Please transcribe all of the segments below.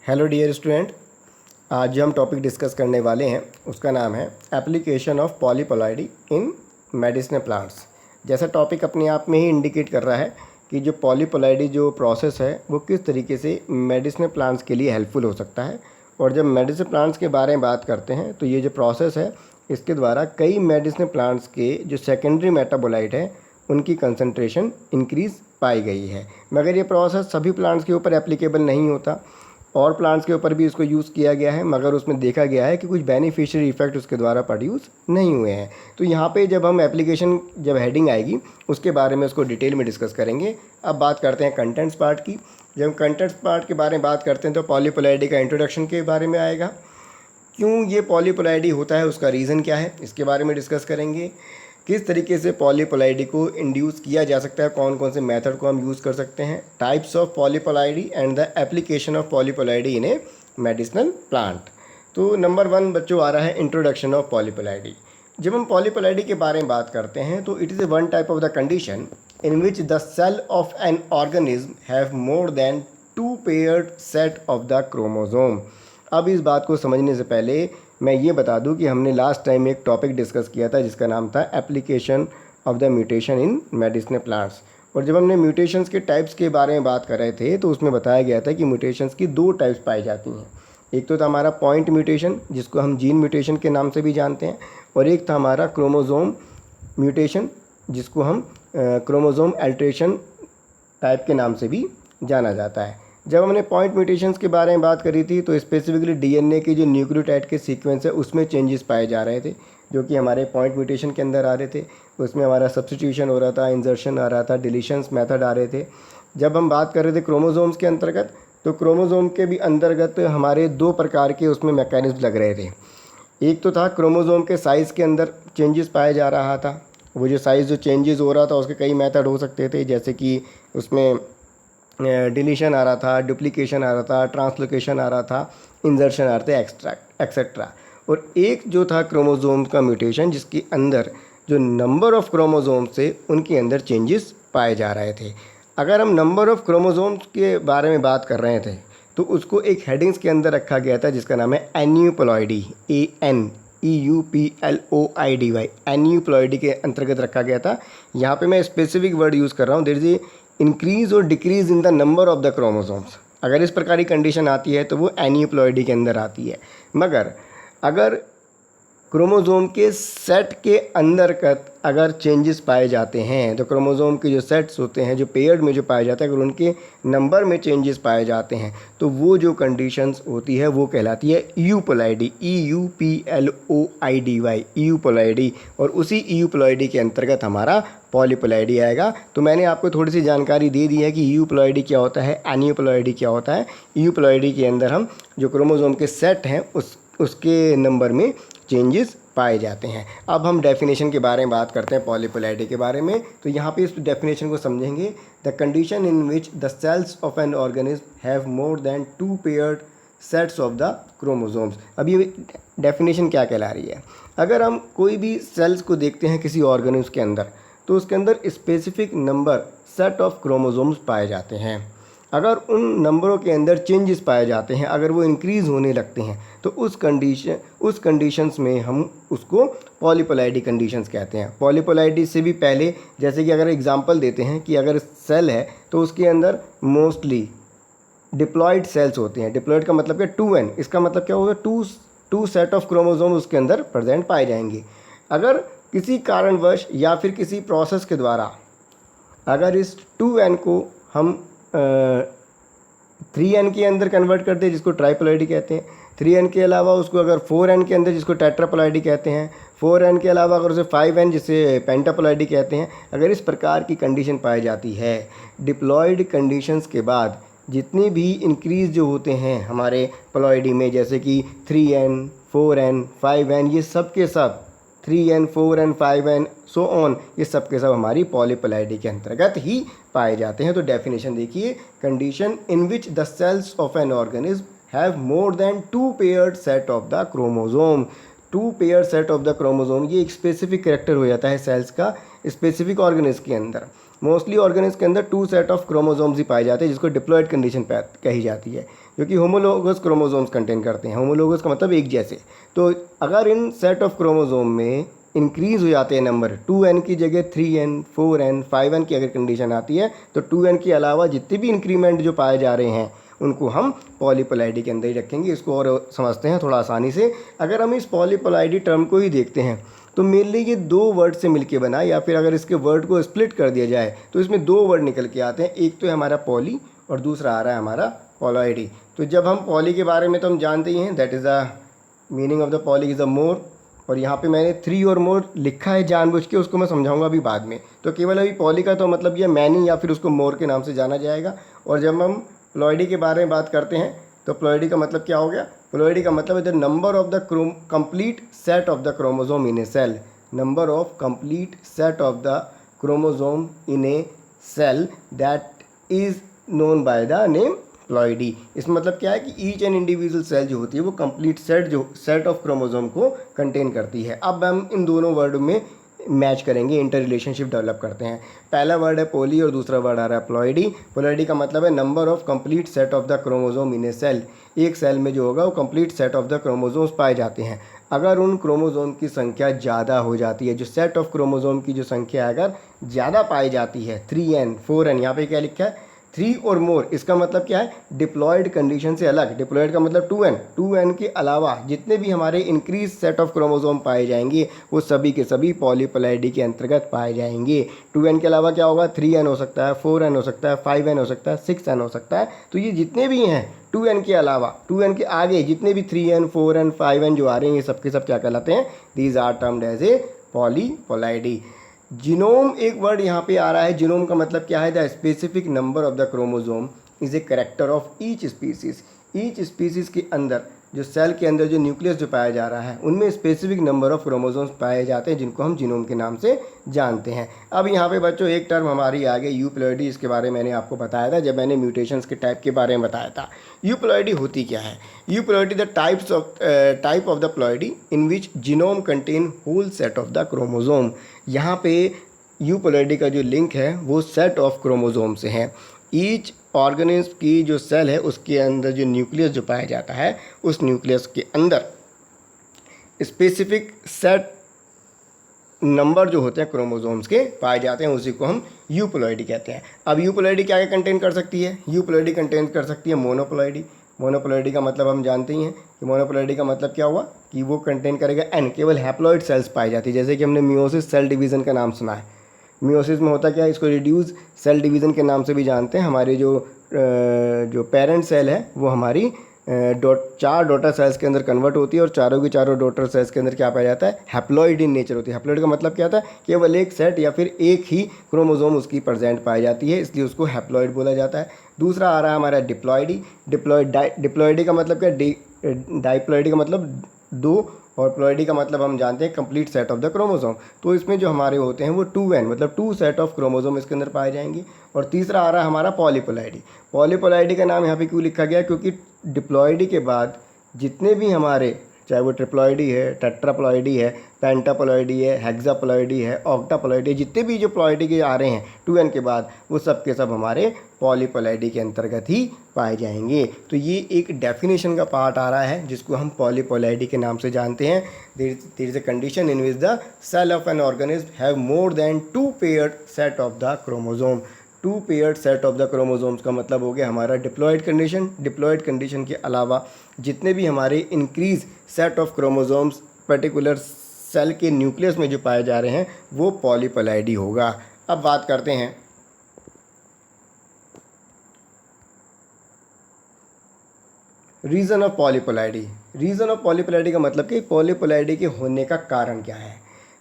Hello dear student, आज जो हम टॉपिक डिस्कस करने वाले हैं उसका नाम है application of पॉलीपोलाइडी in medicinal plants. जैसा टॉपिक अपने आप में ही इंडिकेट कर रहा है कि जो पॉलीपोलाइडी जो प्रोसेस है वो किस तरीके से मेडिसिनल प्लांट्स के लिए हेल्पफुल हो सकता है। और जब मेडिसिनल प्लांट्स के बारे में बात करते हैं तो ये जो प्रोसेस है इसके द्वारा कई मेडिसिनल प्लांट्स के जो सेकेंडरी मेटाबोलाइट है उनकी कंसंट्रेशन इंक्रीज़ पाई गई है। मगर ये प्रोसेस सभी प्लांट्स के ऊपर एप्लीकेबल नहीं होता, और प्लांट्स के ऊपर भी इसको यूज़ किया गया है मगर उसमें देखा गया है कि कुछ बेनिफिशियरी इफेक्ट उसके द्वारा प्रोड्यूस नहीं हुए हैं। तो यहाँ पे जब हम एप्लीकेशन जब हेडिंग आएगी उसके बारे में उसको डिटेल में डिस्कस करेंगे। अब बात करते हैं कंटेंट्स पार्ट की। जब हम कंटेंट्स पार्ट के बारे में बात करते हैं तो पॉलीपोलाइडी का इंट्रोडक्शन के बारे में आएगा, क्यों ये पॉलीपोलाइडी होता है उसका रीज़न क्या है इसके बारे में डिस्कस करेंगे। किस तरीके से पॉलीपोलाइडी को इंड्यूस किया जा सकता है, कौन कौन से मेथड को हम यूज़ कर सकते हैं, types of पॉलीपोलाइडी and the application of पॉलीपोलाइडी in A medicinal plant. तो नंबर 1 बच्चों आ रहा है इंट्रोडक्शन ऑफ पॉलीपोलाइडी। जब हम पॉलीपोलाइडी के बारे में बात करते हैं तो it is a one type of the condition in which the cell of an organism have more than 2 paired set of the chromosome. अब इस बात को समझने से पहले मैं ये बता दूं कि हमने लास्ट टाइम एक टॉपिक डिस्कस किया था जिसका नाम था application of the mutation in medicinal plants. और जब हमने म्यूटेशंस के टाइप्स के बारे में बात कर रहे थे तो उसमें बताया गया था कि म्यूटेशंस की 2 टाइप्स पाई जाती हैं। एक तो था हमारा पॉइंट म्यूटेशन जिसको हम जीन म्यूटेशन के नाम से भी जानते हैं, और एक था हमारा क्रोमोसोम म्यूटेशन जिसको हम क्रोमोसोम अल्टरेशन टाइप के नाम से भी जाना जाता है। जब हमने पॉइंट म्यूटेशंस के बारे में बात करी थी तो स्पेसिफिकली डीएनए के जो न्यूक्लियोटाइड के सीक्वेंस है उसमें चेंजेस पाए जा रहे थे जो कि हमारे पॉइंट म्यूटेशन के अंदर आ रहे थे। उसमें हमारा सब्स्टिट्यूशन हो रहा था, इंजर्शन आ रहा था, डिलीशंस मेथड आ रहे थे। जब हम बात कर रहे थे क्रोमोसोम्स के अंतर्गत तो क्रोमोसोम के भी अंतर्गत हमारे 2 प्रकार के उसमें मैकेनिज्म लग रहे थे। एक तो था क्रोमोसोम के साइज़ के अंदर चेंजेस पाया जा रहा था, वो जो साइज़ जो चेंजेस हो रहा था उसके कई मेथड हो सकते थे, जैसे कि उसमें डिलीशन आ रहा था, डुप्लीकेशन आ रहा था, ट्रांसलोकेशन आ रहा था, इंजर्शन आ रहे थे, एक्सेट्रा। और एक जो था क्रोमोसोम का म्यूटेशन जिसके अंदर जो नंबर ऑफ क्रोमोसोम्स थे उनके अंदर चेंजेस पाए जा रहे थे। अगर हम नंबर ऑफ क्रोमोसोम्स के बारे में बात कर रहे थे तो उसको एक हेडिंग्स के अंदर रखा गया था जिसका नाम है एन्यूप्लॉइडी, ANEUPLOIDY, एन्यूप्लॉइडी के अंतर्गत रखा गया था। यहाँ पे मैं स्पेसिफिक वर्ड यूज़ कर रहा हूँ, देयर इज ए इंक्रीज और decrease in the number of the chromosomes. अगर इस प्रकार की कंडीशन आती है तो वो एन्यूप्लॉइडी के अंदर आती है। मगर अगर क्रोमोसोम के सेट के अंतर्गत अगर चेंजेस पाए जाते हैं तो क्रोमोसोम के जो सेट्स होते हैं जो पेयर्ड में जो पाए जाते हैं अगर उनके नंबर में चेंजेस पाए जाते हैं तो वो जो कंडीशंस होती है वो कहलाती है यूप्लॉइडी, EUPLOIDY, यूप्लॉइडी। और उसी यूप्लॉइडी के अंतर्गत हमारा पॉलीपोलाइडी आएगा। तो मैंने आपको थोड़ी सी जानकारी दे दी है कि यूप्लॉइडी क्या होता है, एन्यूप्लॉइडी क्या होता है। यूप्लॉइडी के अंदर हम जो क्रोमोसोम के सेट हैं उसके नंबर में चेंजेस पाए जाते हैं। अब हम डेफिनेशन के बारे में बात करते हैं पॉलीपोलाइडी के बारे में। तो यहाँ पे इस डेफिनेशन को समझेंगे, the condition in which the cells of an organism have more than 2 paired sets of the chromosomes. अब ये डेफिनेशन क्या कहला रही है, अगर हम कोई भी सेल्स को देखते हैं किसी ऑर्गेनिज्म के अंदर तो उसके अंदर specific number set of chromosomes पाए जाते हैं। अगर उन नंबरों के अंदर चेंजेस पाए जाते हैं, अगर वो इंक्रीज़ होने लगते हैं तो उस कंडीशंस में हम उसको पॉलीपोलाइडी कंडीशंस कहते हैं। पॉलीपोलाइडी से भी पहले जैसे कि अगर एग्जांपल देते हैं कि अगर सेल है तो उसके अंदर मोस्टली डिप्लॉयड सेल्स होते हैं। डिप्लॉयड का मतलब क्या, 2n, इसका मतलब क्या होगा, 2 सेट ऑफ क्रोमोसोम उसके अंदर प्रेजेंट पाए जाएंगे। अगर किसी कारणवश या फिर किसी प्रोसेस के द्वारा अगर इस 2n को हम 3n के अंदर कन्वर्ट करते हैं जिसको ट्राइपोलाइडी कहते हैं, 3n के अलावा उसको अगर 4n के अंदर जिसको टेट्रापोलाइडी कहते हैं, 4n के अलावा अगर उसे 5n जिसे पेंटापोलाइडी कहते हैं, अगर इस प्रकार की कंडीशन पाई जाती है डिप्लॉयड कंडीशंस के बाद जितनी भी इंक्रीज़ जो होते हैं हमारे प्लॉइडी में, जैसे कि 3n, 4n, 5n, ये सब के सब 3n, 4n, 5n so on, ये सब के सब हमारी पॉलीपोलाइडी के अंतर्गत ही पाए जाते हैं। तो डेफिनेशन देखिए, condition in which the cells of an organism have more than 2 paired set of the chromosome. 2 paired set of the chromosome ये एक स्पेसिफिक कैरेक्टर हो जाता है सेल्स का स्पेसिफिक ऑर्गेनिज्म के अंदर। मोस्टली ऑर्गेनिज्म के अंदर 2 सेट ऑफ क्रोमोसोम्स ही पाए जाते हैं, जिसको डिप्लॉयड कंडीशन कही जाती है, जो कि होमोलोगस क्रोमोसोम्स कंटेन करते हैं। होमोलोगस का मतलब एक जैसे। तो अगर इन सेट ऑफ क्रोमोसोम में इंक्रीज़ हो जाते हैं नंबर, 2n की जगह 3n, 4n, 5n की अगर कंडीशन आती है, तो 2n के अलावा जितने भी इंक्रीमेंट जो पाए जा रहे हैं उनको हम पॉलीपोलाइडी के अंदर ही रखेंगे। इसको और समझते हैं थोड़ा आसानी से। अगर हम इस पॉलीपोलाइडी टर्म को ही देखते हैं तो मेनली ये 2 वर्ड से मिलके बना, या फिर अगर इसके वर्ड को स्प्लिट कर दिया जाए तो इसमें 2 वर्ड निकल के आते हैं। एक तो है हमारा पॉली और दूसरा आ रहा है हमारा पोलॉइडी। तो जब हम पॉली के बारे में तो हम जानते ही हैं, that is the meaning of the poly is a more, और यहाँ पे मैंने 3 और मोर लिखा है जानबूझ के, उसको मैं समझाऊंगा अभी बाद में। तो केवल अभी पॉली का तो मतलब ये मैनी या फिर उसको मोर के नाम से जाना जाएगा। और जब हम प्लॉइडी के बारे में बात करते हैं तो प्लॉइडी का मतलब क्या हो गया? प्लॉइडी का मतलब है the number of the complete set of the chromosome in a cell, number of complete set of the chromosome in a cell that is known by the name ploidy. इसमें मतलब क्या है कि ईच एंड इंडिविजुअल सेल जो होती है वो complete set of chromosome को कंटेन करती है। अब हम इन दोनों वर्ड में मैच करेंगे, इंटर रिलेशनशिप डेवलप करते हैं। पहला वर्ड है पोली और दूसरा वर्ड आ रहा है प्लॉइडी। प्लॉइडी का मतलब है number of complete set of the chromosome in a cell. एक सेल में जो होगा वो complete set of the chromosomes पाए जाते हैं। अगर उन क्रोमोसोम की संख्या ज़्यादा हो जाती है, जो सेट ऑफ क्रोमोसोम की जो संख्या अगर ज़्यादा पाई जाती है, 3n, 4n, यहाँ पे क्या लिखा है 3 और मोर, इसका मतलब क्या है? डिप्लॉयड कंडीशन से अलग। डिप्लॉयड का मतलब 2n के अलावा जितने भी हमारे इंक्रीज सेट ऑफ क्रोमोसोम पाए जाएंगे वो सभी के सभी पॉलीपोलाइडी के अंतर्गत पाए जाएंगे। 2n के अलावा क्या होगा? 3n हो सकता है, 4n हो सकता है, 5n हो सकता है, 6n हो सकता है। तो ये जितने भी हैं 2n के अलावा, 2n के आगे जितने भी 3n, 4n, 5n जो आ रहे हैं, ये सब के सब क्या कहलाते हैं? These are termed as a polyploidy. Genome एक वर्ड यहाँ पे आ रहा है। जीनोम का मतलब क्या है? The specific number of the chromosome is a character of each species. Each species के अंदर, जो सेल के अंदर जो न्यूक्लियस जो पाया जा रहा है, उनमें स्पेसिफिक नंबर ऑफ क्रोमोसोम्स पाए जाते हैं, जिनको हम जीनोम के नाम से जानते हैं। अब यहाँ पे बच्चों एक टर्म हमारी आ गई यूप्लॉइडी। इसके बारे में मैंने आपको बताया था जब मैंने म्यूटेशंस के टाइप के बारे में बताया था। यूप्लॉइडी होती क्या है? Euploidy the type of the ploidy in which genome contain whole set of the chromosome. यहाँ पे यूप्लॉइडी का जो लिंक है वो सेट ऑफ क्रोमोसोम से है। ईच ऑर्गेनिज्म की जो सेल है उसके अंदर जो न्यूक्लियस जो पाया जाता है, उस न्यूक्लियस के अंदर स्पेसिफिक सेट नंबर जो होते हैं क्रोमोसोम्स के पाए जाते हैं, उसी को हम यूप्लॉइडी कहते हैं। अब यूप्लॉइडी क्या क्या कंटेन कर सकती है? यूप्लॉइडी कंटेन कर सकती है मोनोप्लॉइडी। मोनोप्लॉइडी का मतलब हम जानते ही हैं कि मोनोप्लॉइडी का मतलब क्या हुआ कि वो कंटेन करेगा एन, केवल हैप्लॉइड सेल्स पाई जाती है। जैसे कि हमने मियोसिस सेल डिवीज़न का नाम सुना है। मियोसिस में होता क्या है? इसको रिड्यूस सेल डिवीज़न के नाम से भी जानते हैं। हमारे जो पेरेंट सेल है वो हमारी 4 डॉटर सेल्स के अंदर कन्वर्ट होती है, और चारों की चारों डॉटर सेल्स के अंदर क्या पाया जाता है? हैप्लॉइड इन नेचर होती है। हैप्लॉइड का मतलब क्या था? केवल एक सेट या फिर एक ही क्रोमोसोम उसकी प्रेजेंट पाई जाती है, इसलिए उसको हैप्लॉइड बोला जाता है। दूसरा आ रहा है हमारा डिप्लॉइडी। डिप्लॉइडी का मतलब क्या? डाइप्लॉइडी का मतलब 2, और प्लॉइडी का मतलब हम जानते हैं complete set of the chromosome. तो इसमें जो हमारे होते हैं वो 2n, मतलब 2 सेट ऑफ क्रोमोसोम इसके अंदर पाए जाएंगे। और तीसरा आ रहा है हमारा पॉलीपोलाइडी। पॉलीपोलाइडी का नाम यहाँ पे क्यों लिखा गया? क्योंकि डिप्लॉइडी के बाद जितने भी हमारे, चाहे वो ट्रिप्लॉइडी है, टेट्राप्लॉइडी है, पेंटाप्लॉइडी है, हेक्साप्लॉइडी है, ऑक्टाप्लॉइडी है, जितने भी जो प्लॉइडी के आ रहे हैं 2n के बाद, वो सब के सब हमारे पॉलीपोलाइडी के अंतर्गत ही पाए जाएंगे। तो ये एक डेफिनेशन का पार्ट आ रहा है जिसको हम पॉलीपोलाइडी के नाम से जानते हैं। There is a condition in which the cell of an organism have more than 2 paired set of the chromosome. 2 paired set of the chromosomes का मतलब हो गया हमारा डिप्लॉयड कंडीशन। डिप्लॉयड कंडीशन के अलावा जितने भी हमारे increase set of chromosomes particular cell के न्यूक्लियस में जो पाए जा रहे हैं वो पॉलीपोलाइडी होगा। अब बात करते हैं रीज़न ऑफ पॉलीपोलाइडी। रीज़न ऑफ पॉलीपोलाइडी का मतलब कि पॉलीपोलाइडी के होने का कारण क्या है।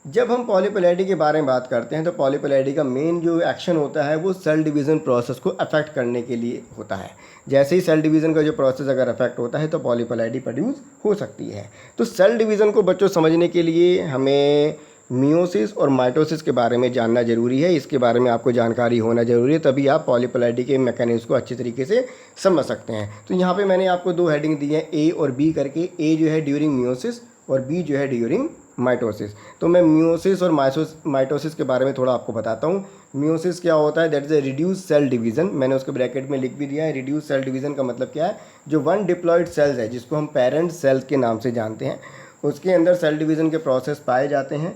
जब हम पॉलीपोलाइडी के बारे में बात करते हैं तो पॉलीपोलाइडी का मेन जो एक्शन होता है वो सेल डिवीज़न प्रोसेस को अफेक्ट करने के लिए होता है। जैसे ही सेल डिवीज़न का जो प्रोसेस अगर अफेक्ट होता है तो पॉलीपोलाइडी प्रोड्यूस हो सकती है। तो सेल डिवीज़न को बच्चों समझने के लिए हमें मियोसिस और माइटोसिस के बारे में जानना जरूरी है। इसके बारे में आपको जानकारी होना जरूरी है, तभी आप पॉलीपोलाइडी के मैकेनिज्म को अच्छी तरीके से समझ सकते हैं। तो यहाँ पे मैंने आपको 2 हेडिंग दी है, ए और बी करके। ए जो है ड्यूरिंग मियोसिस और बी जो है ड्यूरिंग माइटोसिस। तो मैं मियोसिस और माइटोसिस के बारे में थोड़ा आपको बताता हूँ। मियोसिस क्या होता है, that is a reduce cell division. मैंने उसके ब्रैकेट में लिख भी दिया है। रिड्यूस सेल डिवीज़न का मतलब क्या है, जो वन डिप्लॉयड सेल्स है जिसको हम पेरेंट सेल्स के नाम से जानते हैं, उसके अंदर सेल डिवीज़न के प्रोसेस पाए जाते हैं।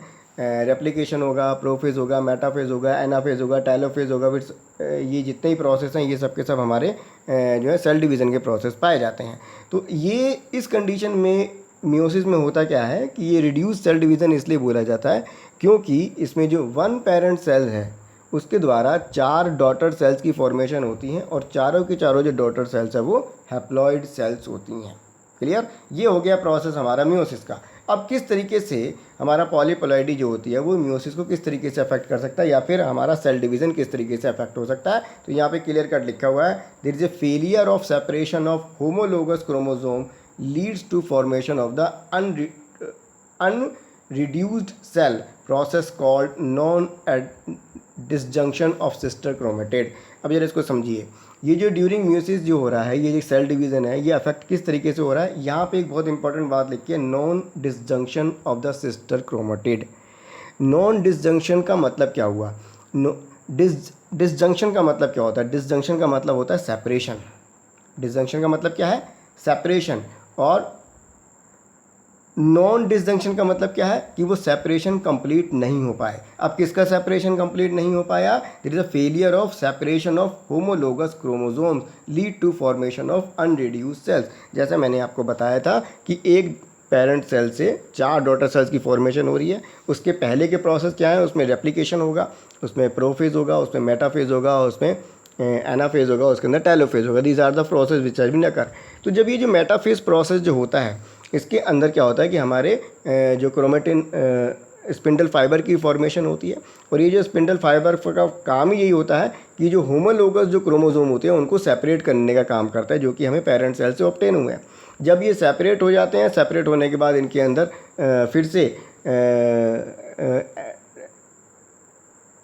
रेप्लिकेशन होगा, प्रोफेज होगा, मेटाफेज होगा, एनाफेज होगा, टेलोफेज होगा, फिर ये जितने ही प्रोसेस हैं ये सब के सब हमारे जो है सेल डिवीज़न के प्रोसेस पाए जाते हैं। तो ये इस कंडीशन में मियोसिस में होता क्या है कि ये रिड्यूस सेल डिवीज़न इसलिए बोला जाता है क्योंकि इसमें जो वन पेरेंट सेल है उसके द्वारा 4 डॉटर सेल्स की फॉर्मेशन होती हैं और चारों के चारों जो डॉटर सेल्स है वो हैप्लॉइड सेल्स होती हैं। क्लियर? ये हो गया प्रोसेस हमारा मियोसिस का। अब किस तरीके से हमारा पॉलीप्लॉइडी जो होती है वो मियोसिस को किस तरीके से अफेक्ट कर सकता है या फिर हमारा सेल डिवीज़न किस तरीके से अफेक्ट हो सकता है, तो यहाँ पे क्लियर कट लिखा हुआ है, there is a failure of separation of homologous chromosome leads to formation of the unreduced cell process called non-disjunction of sister chromatid। अब जरा इसको समझिए, ये जो ड्यूरिंग म्यूसिस जो हो रहा है, ये जो सेल डिवीज़न है, ये अफेक्ट किस तरीके से हो रहा है, यहाँ पे एक बहुत इंपॉर्टेंट बात लिखी है, non disjunction of the sister chromatid. Non disjunction का मतलब क्या हुआ, डिसजंक्शन का मतलब क्या होता है, डिसजंक्शन का मतलब होता है सेपरेशन। डिसजंक्शन का मतलब क्या है, सेपरेशन। और नॉन डिसजंक्शन का मतलब क्या है कि वो सेपरेशन कंप्लीट नहीं हो पाए। अब किसका सेपरेशन कंप्लीट नहीं हो पाया, there is a failure of separation of homologous chromosomes lead to formation of unreduced cells. जैसा मैंने आपको बताया था कि एक पेरेंट सेल से 4 डॉटर सेल्स की फॉर्मेशन हो रही है, उसके पहले के प्रोसेस क्या है, उसमें रेप्लिकेशन होगा, उसमें प्रोफेज होगा, उसमें मेटाफेज होगा, उसमें एनाफेज होगा, उसके अंदर टेलोफेज होगा। These are the process which has been occur. तो जब ये जो मेटाफेज प्रोसेस जो होता है इसके अंदर क्या होता है कि हमारे जो क्रोमेटिन स्पिंडल फाइबर की फॉर्मेशन होती है, और ये जो स्पिंडल फाइबर का काम ही यही होता है कि जो होमोलोगस जो क्रोमोसोम होते हैं उनको सेपरेट करने का काम करता है, जो कि हमें पेरेंट सेल से ऑब्टेन हुए हैं। जब ये सेपरेट हो जाते हैं, सेपरेट होने के बाद इनके अंदर फिर से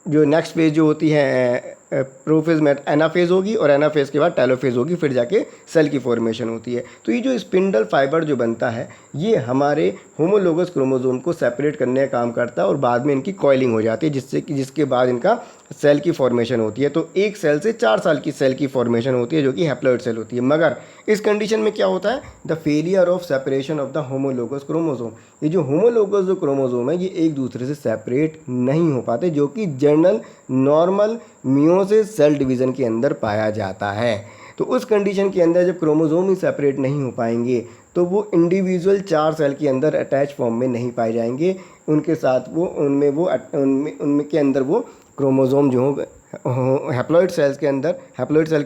जो नेक्स्ट फेज जो होती है प्रोफेज में एनाफेज होगी, और एनाफेज के बाद टेलोफेज होगी, फिर जाके सेल की फॉर्मेशन होती है। तो ये जो स्पिंडल फाइबर जो बनता है ये हमारे होमोलोगस क्रोमोसोम को सेपरेट करने का काम करता है, और बाद में इनकी कॉइलिंग हो जाती है, जिसके बाद इनका सेल की फॉर्मेशन होती है। तो एक सेल से 4 साल की सेल की फॉर्मेशन होती है जो कि हैप्लॉइड सेल होती है। मगर इस कंडीशन में क्या होता है, the failure of separation of the homologous chromosome. ये जो होमोलोगस जो क्रोमोसोम है ये एक दूसरे से सेपरेट नहीं हो पाते, जो कि general normal meiosis cell division के अंदर पाया जाता है। तो उस कंडीशन के अंदर जब क्रोमोसोम ही सेपरेट नहीं हो पाएंगे तो वो इंडिविजुअल 4 सेल के अंदर अटैच फॉर्म में नहीं पाए जाएंगे, उनके साथ वो उनमें के अंदर वो क्रोमोसोम जो हो हैप्लॉइड सेल के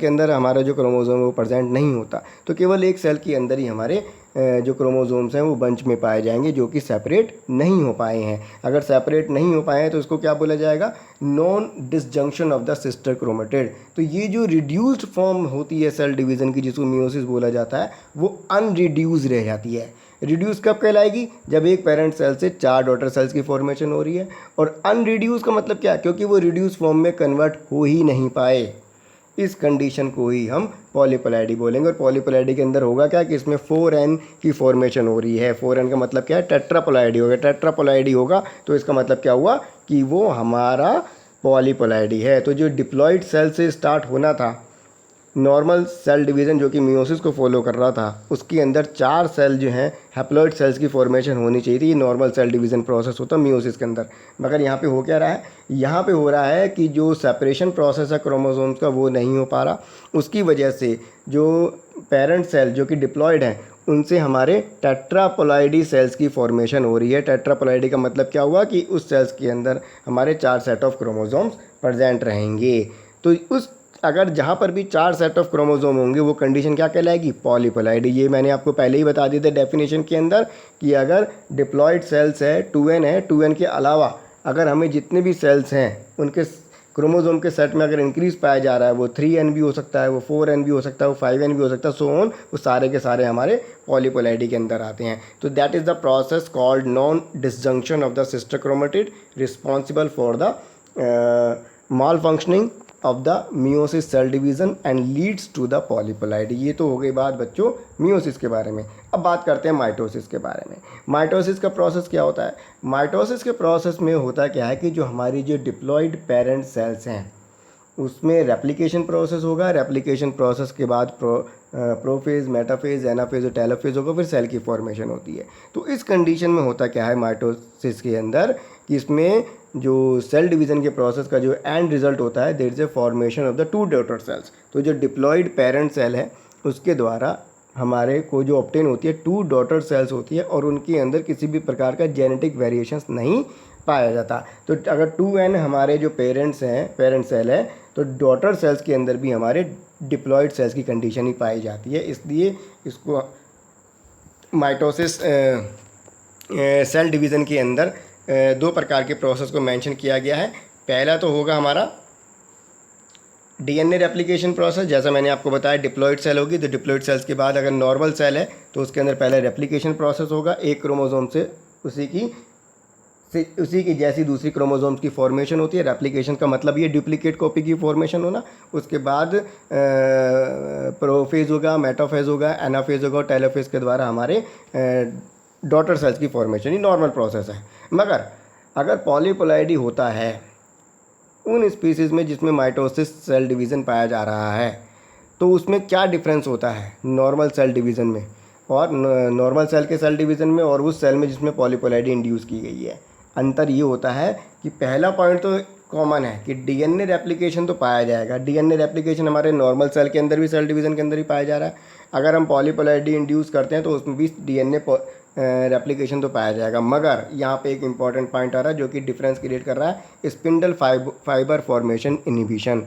अंदर हमारा जो क्रोमोसोम है वो प्रेजेंट नहीं होता। तो केवल एक सेल के अंदर ही हमारे जो क्रोमोसोम्स हैं वो बंच में पाए जाएंगे, जो कि सेपरेट नहीं हो पाए हैं। अगर सेपरेट नहीं हो पाए हैं तो इसको क्या बोला जाएगा, non disjunction of the sister chromatid. तो ये जो रिड्यूस्ड फॉर्म होती है सेल डिवीज़न की, जिसको मियोसिस बोला जाता है, वो अनरिड्यूस रह जाती है। रिड्यूस कब कहलाएगी, जब एक पेरेंट सेल से 4 डॉटर सेल्स की फॉर्मेशन हो रही है। और अनरिड्यूस का मतलब क्या है, क्योंकि वो रिड्यूस फॉर्म में कन्वर्ट हो ही नहीं पाए, इस कंडीशन को ही हम पॉलीप्लॉइडी बोलेंगे। और पॉलीप्लॉइडी के अंदर होगा क्या कि इसमें 4n की फॉर्मेशन हो रही है। 4n का मतलब क्या है, टेट्राप्लॉइडी होगा। टेट्राप्लॉइडी होगा तो इसका मतलब क्या हुआ कि वो हमारा पॉलीप्लॉइडी है। तो जो डिप्लॉइड सेल से स्टार्ट होना था नॉर्मल सेल डिवीज़न, जो कि मियोसिस को फॉलो कर रहा था, उसके अंदर 4 सेल जो हैं हैप्लॉइड सेल्स की फॉर्मेशन होनी चाहिए थी। ये नॉर्मल सेल डिवीज़न प्रोसेस होता है मियोसिस के अंदर। मगर यहाँ पे हो क्या रहा है, यहाँ पे हो रहा है कि जो सेपरेशन प्रोसेस है क्रोमोसोम्स का वो नहीं हो पा रहा। उसकी वजह से जो पेरेंट सेल जो कि डिप्लॉयड हैं उनसे हमारे टेट्राप्लॉइडी सेल्स की फॉर्मेशन हो रही है। टेट्राप्लॉइडी का मतलब क्या हुआ कि उस सेल्स के अंदर हमारे 4 सेट ऑफ क्रोमोसोम्स प्रेजेंट रहेंगे। तो उस अगर जहाँ पर भी 4 सेट ऑफ क्रोमोसोम होंगे वो कंडीशन क्या कहलाएगी, पॉलीप्लॉइडी। ये मैंने आपको पहले ही बता दिया था डेफिनेशन के अंदर कि अगर डिप्लॉयड सेल्स है 2n है, 2n के अलावा अगर हमें जितने भी सेल्स हैं उनके क्रोमोसोम के सेट में अगर इंक्रीज पाया जा रहा है, वो 3n भी हो सकता है, वो 4n भी हो सकता है, वो 5n भी हो सकता है, सो ऑन, वो सारे के सारे हमारे पॉलीप्लॉइडी के अंदर आते हैं। तो that is the process called non disjunction of the sister chromatid responsible for the malfunctioning of the meiosis cell division and leads to the polyploidy. ये तो हो गई बात बच्चों मियोसिस के बारे में। अब बात करते हैं माइटोसिस के बारे में। माइटोसिस का प्रोसेस क्या होता है? माइटोसिस के प्रोसेस में होता क्या है कि जो हमारी जो डिप्लॉयड पेरेंट सेल्स हैं उसमें रेप्लिकेशन प्रोसेस होगा। रेप्लिकेशन प्रोसेस के बाद प्रोफेज, मेटाफेज, एनाफेज और टेलोफेज होगा, फिर सेल की फॉर्मेशन होती है। तो इस कंडीशन में होता क्या है माइटोसिस के अंदर कि इसमें जो सेल डिवीज़न के प्रोसेस का जो एंड रिजल्ट होता है there is a formation of the two daughter cells. तो जो डिप्लॉयड पेरेंट सेल है उसके द्वारा हमारे को जो ऑब्टेन होती है टू डॉटर सेल्स होती है और उनके अंदर किसी भी प्रकार का जेनेटिक वेरिएशंस नहीं पाया जाता। तो अगर 2n हमारे जो पेरेंट सेल है तो डॉटर सेल्स के अंदर भी हमारे डिप्लॉयड सेल्स की कंडीशन ही पाई जाती है। इसलिए इसको माइटोसिस सेल डिवीज़न के अंदर दो प्रकार के प्रोसेस को मेंशन किया गया है। पहला तो होगा हमारा डीएनए रेप्लिकेशन प्रोसेस, जैसा मैंने आपको बताया डिप्लॉयड सेल होगी तो डिप्लॉयड सेल्स के बाद अगर नॉर्मल सेल है तो उसके अंदर पहले रेप्लिकेशन प्रोसेस होगा, एक क्रोमोसोम से उसी की जैसी दूसरी क्रोमोसोम्स की फॉर्मेशन होती है। रेप्लिकेशन का मतलब ये डुप्लीकेट कॉपी की फॉर्मेशन होना। उसके बाद प्रोफेज होगा, मेटाफेज होगा, एनाफेज होगा और टेलोफेज के द्वारा हमारे डॉटर सेल्स की फॉर्मेशन। ये नॉर्मल प्रोसेस है। मगर अगर पॉलीपोलाइडी होता है उन स्पीसीज़ में जिसमें माइटोसिस सेल डिवीज़न पाया जा रहा है तो उसमें क्या डिफरेंस होता है नॉर्मल सेल डिवीज़न में और नॉर्मल सेल के सेल डिवीज़न में और उस सेल में जिसमें पॉलीपोलाइडी इंड्यूस की गई है? अंतर ये होता है कि पहला पॉइंट तो कॉमन है कि डीएनए रेप्लिकेशन तो पाया जाएगा। डीएनए रेप्लिकेशन हमारे नॉर्मल सेल के अंदर भी, सेल डिवीज़न के अंदर ही पाया जा रहा है। अगर हम पॉलीपोलाइडी इंड्यूस करते हैं तो उसमें भी डीएनए रेप्लिकेशन तो पाया जाएगा। मगर यहाँ पे एक इंपॉर्टेंट पॉइंट आ रहा है जो कि डिफरेंस क्रिएट कर रहा है, स्पिंडल फाइबर फॉर्मेशन इनहिबिशन।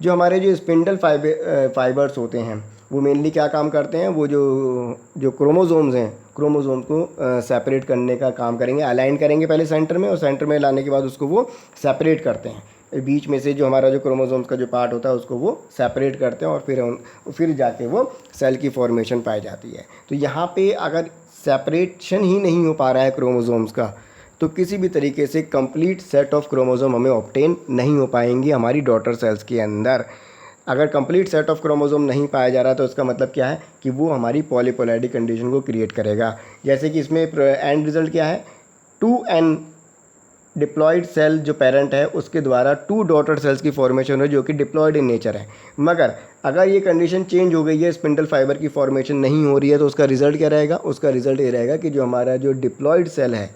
जो हमारे जो स्पिंडल फाइबर्स होते हैं वो मेनली क्या काम करते हैं? वो जो क्रोमोसोम्स हैं, क्रोमोसोम्स को सेपरेट करने का काम करेंगे। अलाइन करेंगे पहले सेंटर में और सेंटर में लाने के बाद उसको वो सेपरेट करते हैं। बीच में से जो हमारा जो क्रोमोसोम्स का जो पार्ट होता है उसको वो सेपरेट करते हैं और फिर जाके वो सेल की फॉर्मेशन पाई जाती है। तो यहाँ पे अगर सेपरेशन ही नहीं हो पा रहा है क्रोमोसोम्स का तो किसी भी तरीके से कंप्लीट सेट ऑफ क्रोमोसोम हमें ऑब्टेन नहीं हो पाएंगी हमारी डॉटर सेल्स के अंदर। अगर कंप्लीट सेट ऑफ क्रोमोसोम नहीं पाया जा रहा तो इसका मतलब क्या है कि वो हमारी पॉलीपोलाइडी कंडीशन को क्रिएट करेगा। जैसे कि इसमें एंड रिजल्ट क्या है? 2n डिप्लॉयड सेल जो पेरेंट है उसके द्वारा 2 डॉटर सेल्स की फॉर्मेशन है जो कि डिप्लॉयड इन नेचर है। मगर अगर ये कंडीशन चेंज हो गई है, स्पिंडल फाइबर की फॉर्मेशन नहीं हो रही है, तो उसका रिजल्ट क्या रहेगा? उसका रिजल्ट ये रहेगा कि जो हमारा जो डिप्लॉयड सेल है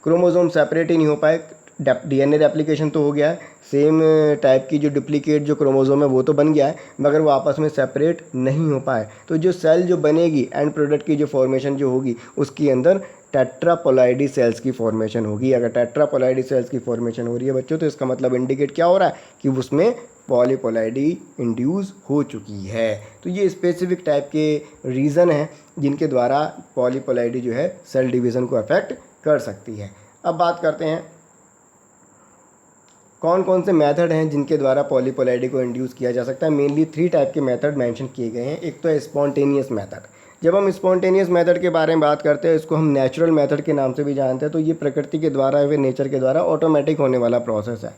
क्रोमोसोम सेपरेट ही नहीं हो पाए। डीएनए रेप्लिकेशन तो हो गया है, सेम टाइप की जो डुप्लीकेट जो क्रोमोसोम है वो तो बन गया है, मगर वो आपस में सेपरेट नहीं हो पाए। तो जो सेल जो बनेगी, एंड प्रोडक्ट की जो फॉर्मेशन जो होगी उसके अंदर टेट्रापोलाइडी सेल्स की फॉर्मेशन होगी। अगर टेट्रापोलाइडी सेल्स की फॉर्मेशन हो रही है बच्चों तो इसका मतलब इंडिकेट क्या हो रहा है कि उसमें पॉलीपोलाइडी इंड्यूस हो चुकी है। तो ये स्पेसिफिक टाइप के रीज़न हैं जिनके द्वारा पॉलीपोलाइडी जो है सेल डिवीज़न को अफेक्ट कर सकती है। अब बात करते हैं कौन कौन से मेथड हैं जिनके द्वारा पॉलीपोलाइडी को इंड्यूस किया जा सकता है। मेनली 3 टाइप के मेथड मेंशन किए गए हैं। एक तो है स्पॉन्टेनियस मेथड। जब हम स्पॉन्टेनियस मेथड के बारे में बात करते हैं इसको हम नेचुरल मेथड के नाम से भी जानते हैं। तो ये प्रकृति के द्वारा या फिर नेचर के द्वारा ऑटोमेटिक होने वाला प्रोसेस है।